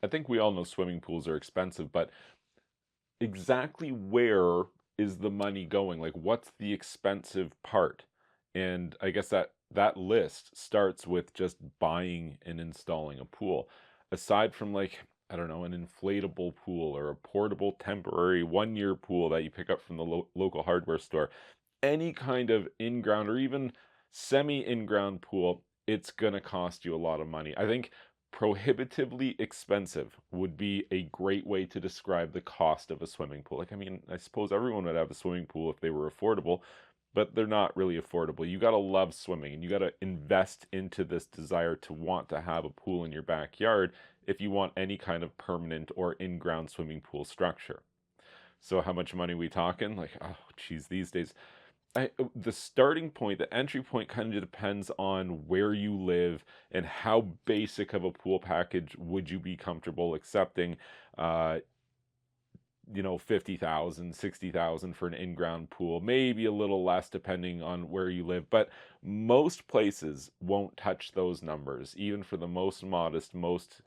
I think we all know swimming pools are expensive, but exactly where is the money going? Like, what's the expensive part? And I guess that list starts with just buying and installing a pool. Aside from, like, I don't know, an inflatable pool or a portable temporary 1 year pool that you pick up from the local hardware store, any kind of in-ground or even semi in-ground pool, it's going to cost you a lot of money. I think prohibitively expensive would be a great way to describe the cost of a swimming pool. Like, I mean, I suppose everyone would have a swimming pool if they were affordable, but they're not really affordable. You got to love swimming and you got to invest into this desire to want to have a pool in your backyard if you want any kind of permanent or in-ground swimming pool structure. So how much money are we talking? Like, oh, geez, these days the starting point, the entry point kind of depends on where you live and how basic of a pool package would you be comfortable accepting. Uh, 50,000, 60,000 for an in-ground pool, maybe a little less depending on where you live, but most places won't touch those numbers. Even for the most modest, most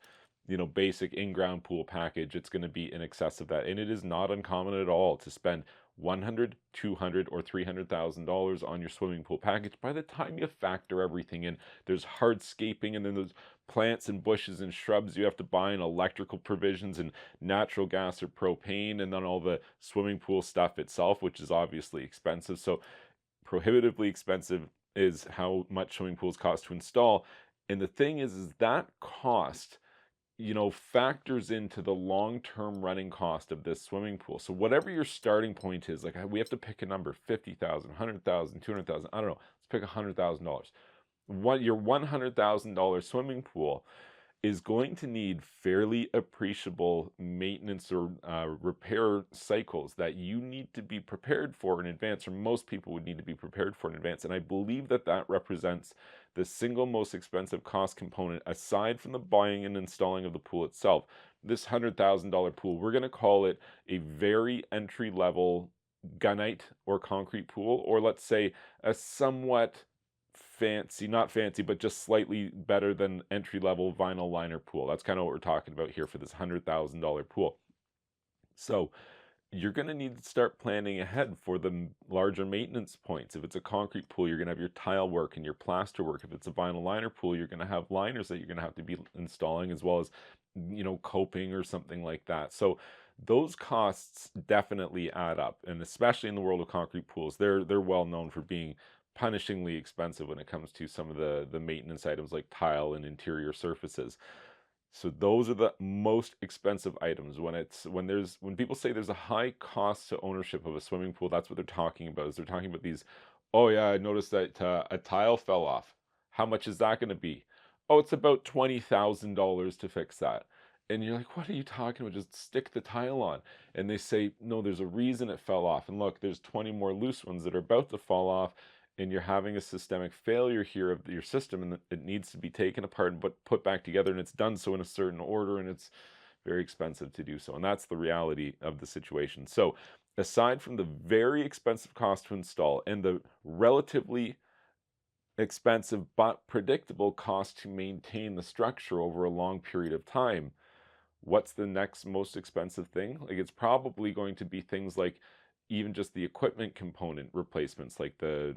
basic in-ground pool package, it's going to be in excess of that. And it is not uncommon at all to spend 100, 200, or $300,000 on your swimming pool package. By the time you factor everything in, there's hardscaping, and then there's plants and bushes and shrubs you have to buy, and electrical provisions and natural gas or propane, and then all the swimming pool stuff itself, which is obviously expensive. So prohibitively expensive is how much swimming pools cost to install. And the thing is that cost factors into the long-term running cost of this swimming pool. So whatever your starting point is, like, we have to pick a number: 50,000, 100,000, 200,000. I don't know. Let's pick $100,000. What your $100,000 swimming pool is going to need fairly appreciable maintenance or repair cycles that you need to be prepared for in advance, or most people would need to be prepared for in advance. And I believe that represents the single most expensive cost component aside from the buying and installing of the pool itself. This $100,000 pool, we're going to call it a very entry level gunite or concrete pool, or let's say a somewhat fancy, not fancy, but just slightly better than entry level vinyl liner pool. That's kind of what we're talking about here for this $100,000 pool. So you're going to need to start planning ahead for the larger maintenance points. If it's a concrete pool, you're going to have your tile work and your plaster work. If it's a vinyl liner pool, you're going to have liners that you're going to have to be installing, as well as coping or something like that. So those costs definitely add up, and especially in the world of concrete pools, they're well known for being punishingly expensive when it comes to some of the maintenance items like tile and interior surfaces. So those are the most expensive items. When people say there's a high cost to ownership of a swimming pool, that's what they're talking about. Is they're talking about these, oh yeah, I noticed that a tile fell off. How much is that going to be? Oh, it's about $20,000 to fix that. And you're like, what are you talking about? Just stick the tile on. And they say, no, there's a reason it fell off. And look, there's 20 more loose ones that are about to fall off, and you're having a systemic failure here of your system, and it needs to be taken apart and put back together, and it's done so in a certain order, and it's very expensive to do so. And that's the reality of the situation. So aside from the very expensive cost to install and the relatively expensive but predictable cost to maintain the structure over a long period of time, what's the next most expensive thing? Like, it's probably going to be things like even just the equipment component replacements, like the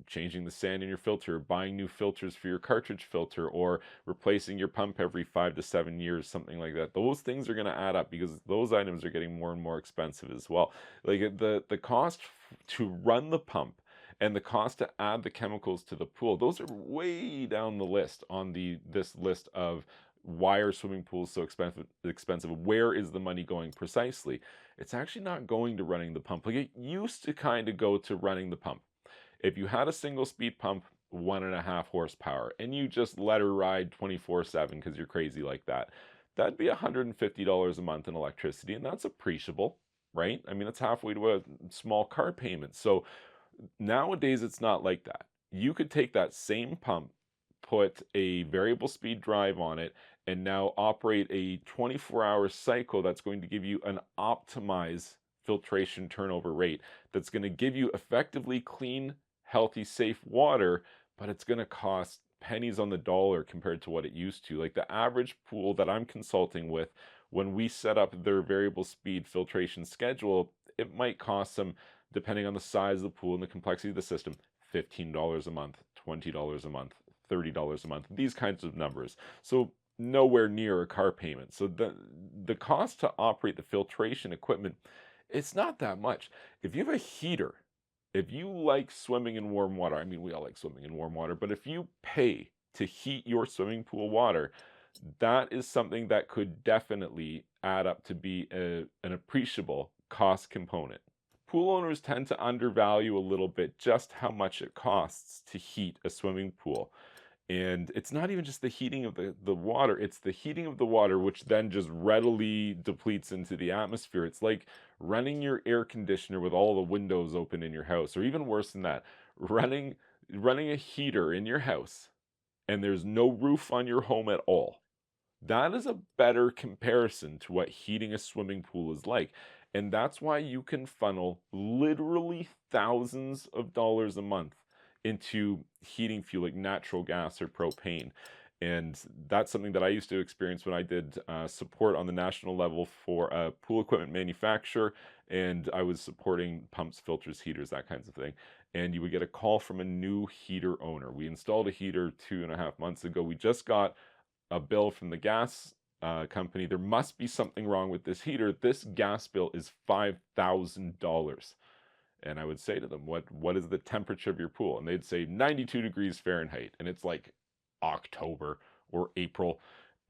changing the sand in your filter, buying new filters for your cartridge filter, or replacing your pump every 5 to 7 years, something like that. Those things are going to add up because those items are getting more and more expensive as well. Like, the cost to run the pump and the cost to add the chemicals to the pool, those are way down the list on this list of why are swimming pools so expensive? Where is the money going precisely? It's actually not going to running the pump. Like, it used to kind of go to running the pump. If you had a single speed pump, 1.5 horsepower, and you just let her ride 24/7 because you're crazy like that, that'd be $150 a month in electricity, and that's appreciable, right? I mean, that's halfway to a small car payment. So nowadays, it's not like that. You could take that same pump, put a variable speed drive on it, and now operate a 24-hour cycle that's going to give you an optimized filtration turnover rate that's going to give you effectively clean, healthy, safe water, but it's going to cost pennies on the dollar compared to what it used to. Like the average pool that I'm consulting with, when we set up their variable speed filtration schedule, it might cost them, depending on the size of the pool and the complexity of the system, $15 a month, $20 a month, $30 a month, these kinds of numbers. So nowhere near a car payment. So the cost to operate the filtration equipment, it's not that much. If you have a heater, if you like swimming in warm water, I mean, we all like swimming in warm water, but if you pay to heat your swimming pool water, that is something that could definitely add up to be an appreciable cost component. Pool owners tend to undervalue a little bit just how much it costs to heat a swimming pool. And it's not even just the heating of the water, it's the heating of the water, which then just readily depletes into the atmosphere. It's like running your air conditioner with all the windows open in your house, or even worse than that, running a heater in your house and there's no roof on your home at all. That is a better comparison to what heating a swimming pool is like. And that's why you can funnel literally thousands of dollars a month into heating fuel like natural gas or propane. And that's something that I used to experience when I did support on the national level for a pool equipment manufacturer. And I was supporting pumps, filters, heaters, that kinds of thing. And you would get a call from a new heater owner. We installed a heater 2.5 months ago. We just got a bill from the gas company. There must be something wrong with this heater. This gas bill is $5,000. And I would say to them, what is the temperature of your pool? And they'd say 92 degrees Fahrenheit. And it's like October or April.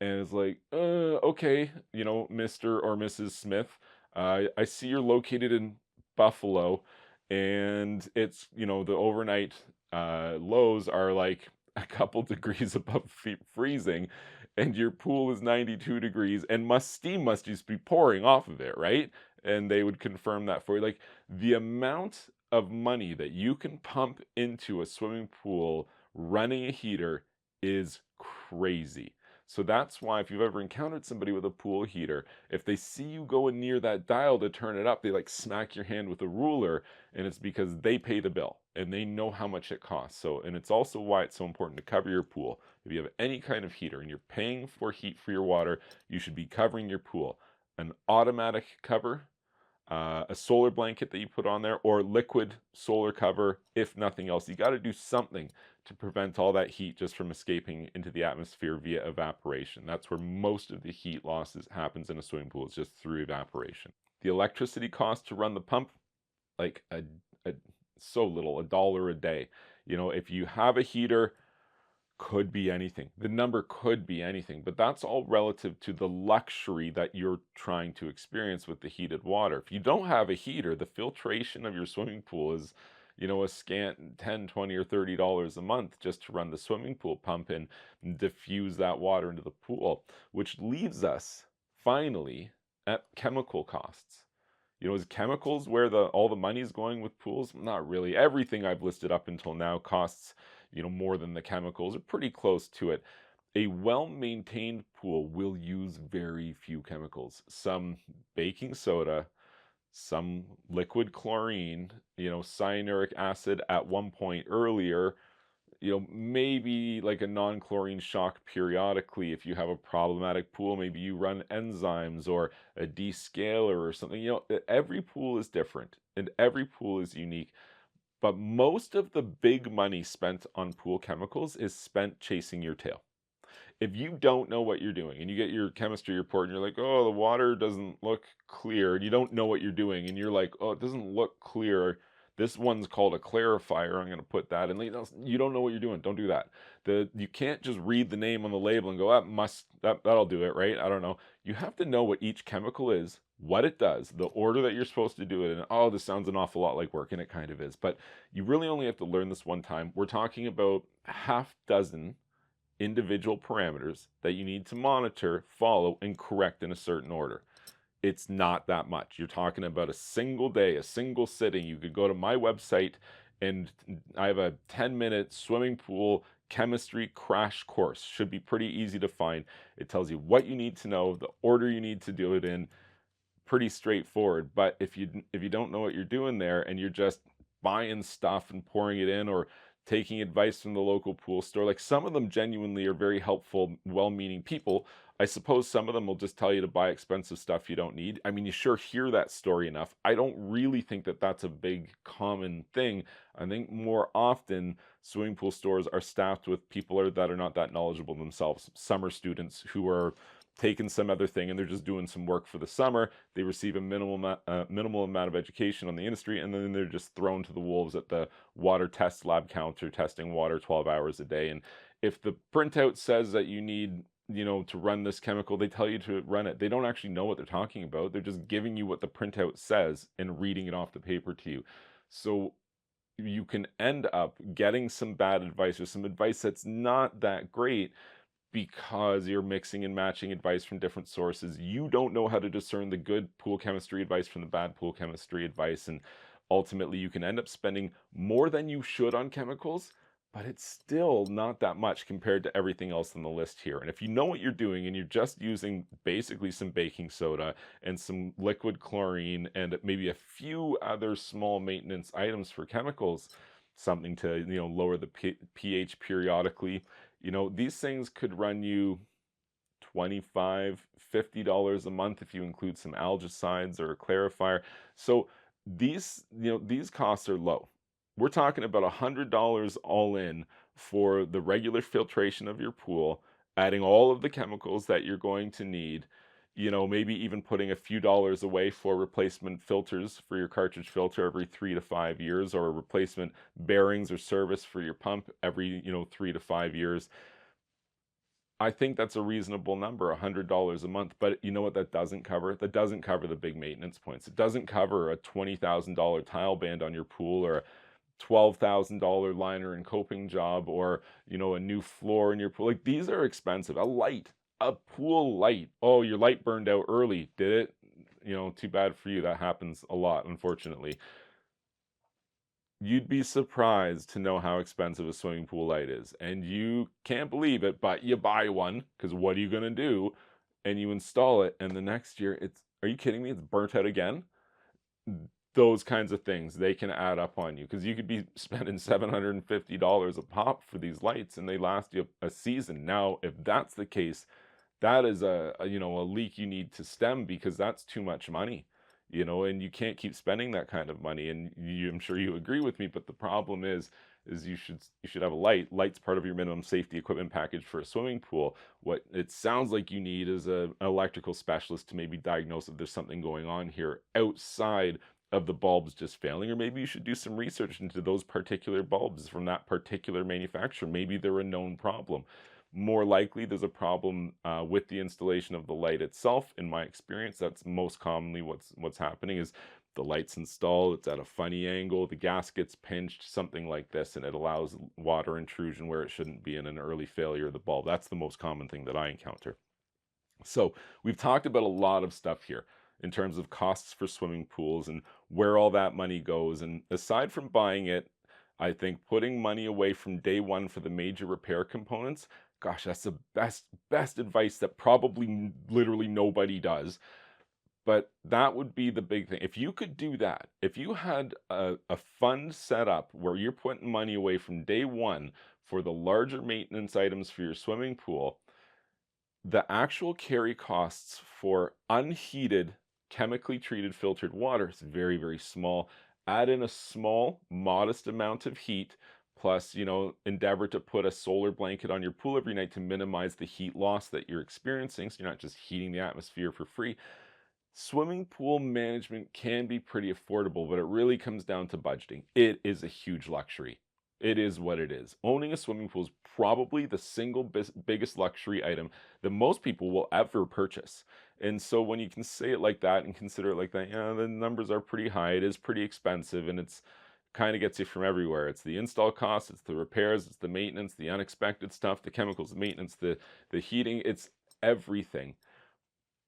And it's like, okay, Mr. or Mrs. Smith, I see you're located in Buffalo, and it's, the overnight lows are like a couple degrees above freezing, and your pool is 92 degrees, and steam must just be pouring off of it, right? And they would confirm that for you. Like the amount of money that you can pump into a swimming pool running a heater is crazy. So that's why if you've ever encountered somebody with a pool heater, if they see you going near that dial to turn it up, they like smack your hand with a ruler, and it's because they pay the bill and they know how much it costs. So, and it's also why it's so important to cover your pool. If you have any kind of heater and you're paying for heat for your water, you should be covering your pool. An automatic cover, a solar blanket that you put on there, or liquid solar cover, if nothing else. You got to do something to prevent all that heat just from escaping into the atmosphere via evaporation. That's where most of the heat losses happens in a swimming pool, is just through evaporation. The electricity cost to run the pump, like so little, $1 a day. If you have a heater, could be anything. The number could be anything, but that's all relative to the luxury that you're trying to experience with the heated water. If you don't have a heater, the filtration of your swimming pool is, a scant 10, 20, or $30 a month just to run the swimming pool pump and diffuse that water into the pool, which leaves us finally at chemical costs. Is chemicals where all the money is going with pools? Not really. Everything I've listed up until now costs, more than the chemicals, or pretty close to it. A well-maintained pool will use very few chemicals. Some baking soda, some liquid chlorine, cyanuric acid at one point earlier, maybe like a non-chlorine shock periodically if you have a problematic pool. Maybe you run enzymes or a descaler or something. Every pool is different and every pool is unique. But most of the big money spent on pool chemicals is spent chasing your tail. If you don't know what you're doing and you get your chemistry report and you're like, oh, the water doesn't look clear, and you don't know what you're doing, and you're like, oh, it doesn't look clear. This one's called a clarifier. I'm going to put that in. You don't know what you're doing. Don't do that. You can't just read the name on the label and go, that'll do it, right? I don't know. You have to know what each chemical is, what it does, the order that you're supposed to do it in. Oh, this sounds an awful lot like work, and it kind of is. But you really only have to learn this one time. We're talking about half dozen individual parameters that you need to monitor, follow, and correct in a certain order. It's not that much. You're talking about a single day, a single sitting. You could go to my website and I have a 10-minute swimming pool chemistry crash course. Should be pretty easy to find. It tells you what you need to know, the order you need to do it in. Pretty straightforward. But if you don't know what you're doing there and you're just buying stuff and pouring it in, or taking advice from the local pool store. Like some of them genuinely are very helpful, well-meaning people. I suppose some of them will just tell you to buy expensive stuff you don't need. I mean, you sure hear that story enough. I don't really think that that's a big common thing. I think more often swimming pool stores are staffed with people that are not that knowledgeable themselves. Summer students who are taking some other thing and they're just doing some work for the summer. They receive a minimal amount of education on the industry, and then they're just thrown to the wolves at the water test lab counter, testing water 12 hours a day. And if the printout says that you need, to run this chemical, they tell you to run it. They don't actually know what they're talking about. They're just giving you what the printout says and reading it off the paper to you. So you can end up getting some bad advice or some advice that's not that great because you're mixing and matching advice from different sources. You don't know how to discern the good pool chemistry advice from the bad pool chemistry advice. And ultimately, you can end up spending more than you should on chemicals, but it's still not that much compared to everything else on the list here. And if you know what you're doing and you're just using basically some baking soda and some liquid chlorine and maybe a few other small maintenance items for chemicals, something to, lower the pH periodically, these things could run you $25, $50 a month if you include some algicides or a clarifier. So these costs are low. We're talking about $100 all in for the regular filtration of your pool, adding all of the chemicals that you're going to need, maybe even putting a few dollars away for replacement filters for your cartridge filter every 3 to 5 years, or replacement bearings or service for your pump every, 3 to 5 years. I think that's a reasonable number, $100 a month. But you know what that doesn't cover? That doesn't cover the big maintenance points. It doesn't cover a $20,000 tile band on your pool, or a $12,000 liner and coping job, or a new floor in your pool. Like, these are expensive. A pool light. Oh, your light burned out early. Did it? Too bad for you. That happens a lot, unfortunately. You'd be surprised to know how expensive a swimming pool light is. And you can't believe it, but you buy one, because what are you going to do? And you install it, and the next year, are you kidding me? It's burnt out again? Those kinds of things, they can add up on you, because you could be spending $750 a pop for these lights, and they last you a season. Now, if that's the case, that is a leak you need to stem, because that's too much money. And you can't keep spending that kind of money. And I'm sure you agree with me, but the problem is you should have a light. Light's part of your minimum safety equipment package for a swimming pool. What it sounds like you need is an electrical specialist to maybe diagnose if there's something going on here outside of the bulbs just failing. Or maybe you should do some research into those particular bulbs from that particular manufacturer. Maybe they're a known problem. More likely there's a problem with the installation of the light itself. In my experience, that's most commonly what's happening. Is the light's installed, it's at a funny angle, the gas gets pinched, something like this, and it allows water intrusion where it shouldn't be, in an early failure of the bulb. That's the most common thing that I encounter. So we've talked about a lot of stuff here in terms of costs for swimming pools and where all that money goes. And aside from buying it, I think putting money away from day one for the major repair components, gosh, that's the best advice that probably literally nobody does. But that would be the big thing. If you could do that, if you had a fund set up where you're putting money away from day one for the larger maintenance items for your swimming pool, the actual carry costs for unheated, chemically treated filtered water is very, very small. Add in a small, modest amount of heat, plus, endeavor to put a solar blanket on your pool every night to minimize the heat loss that you're experiencing, so you're not just heating the atmosphere for free. Swimming pool management can be pretty affordable, but it really comes down to budgeting. It is a huge luxury. It is what it is. Owning a swimming pool is probably the single biggest luxury item that most people will ever purchase. And so when you can say it like that and consider it like that, the numbers are pretty high. It is pretty expensive, and it's kind of gets you from everywhere. It's the install costs, it's the repairs, it's the maintenance, the unexpected stuff, the chemicals, the maintenance, the heating, it's everything.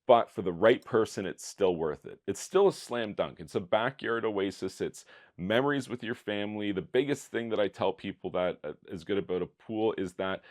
But for the right person, it's still worth it. It's still a slam dunk. It's a backyard oasis. It's memories with your family. The biggest thing that I tell people that is good about a pool is that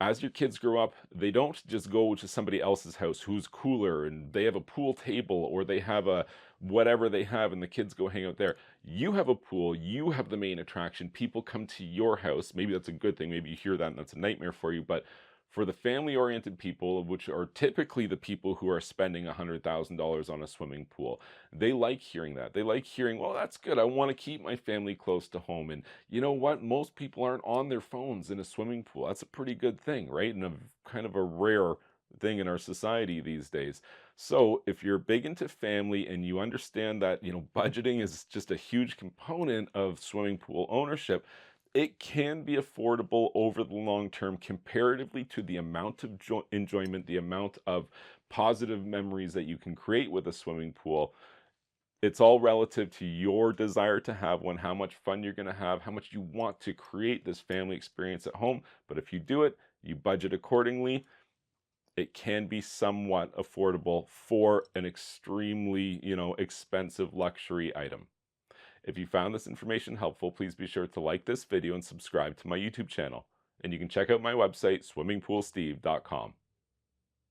as your kids grow up, they don't just go to somebody else's house who's cooler and they have a pool table or they have a whatever they have and the kids go hang out there. You have a pool, you have the main attraction. People come to your house. Maybe that's a good thing. Maybe you hear that and that's a nightmare for you. But for the family oriented people, which are typically the people who are spending $100,000 on a swimming pool, they like hearing that. They like hearing, well, that's good. I want to keep my family close to home. And you know what? Most people aren't on their phones in a swimming pool. That's a pretty good thing, right? And a kind of a rare thing in our society these days. So if you're big into family and you understand that, budgeting is just a huge component of swimming pool ownership, it can be affordable over the long term comparatively to the amount of enjoyment, the amount of positive memories that you can create with a swimming pool. It's all relative to your desire to have one, how much fun you're going to have, how much you want to create this family experience at home. But if you do it, you budget accordingly, it can be somewhat affordable for an extremely, expensive luxury item. If you found this information helpful, please be sure to like this video and subscribe to my YouTube channel. And you can check out my website, swimmingpoolsteve.com.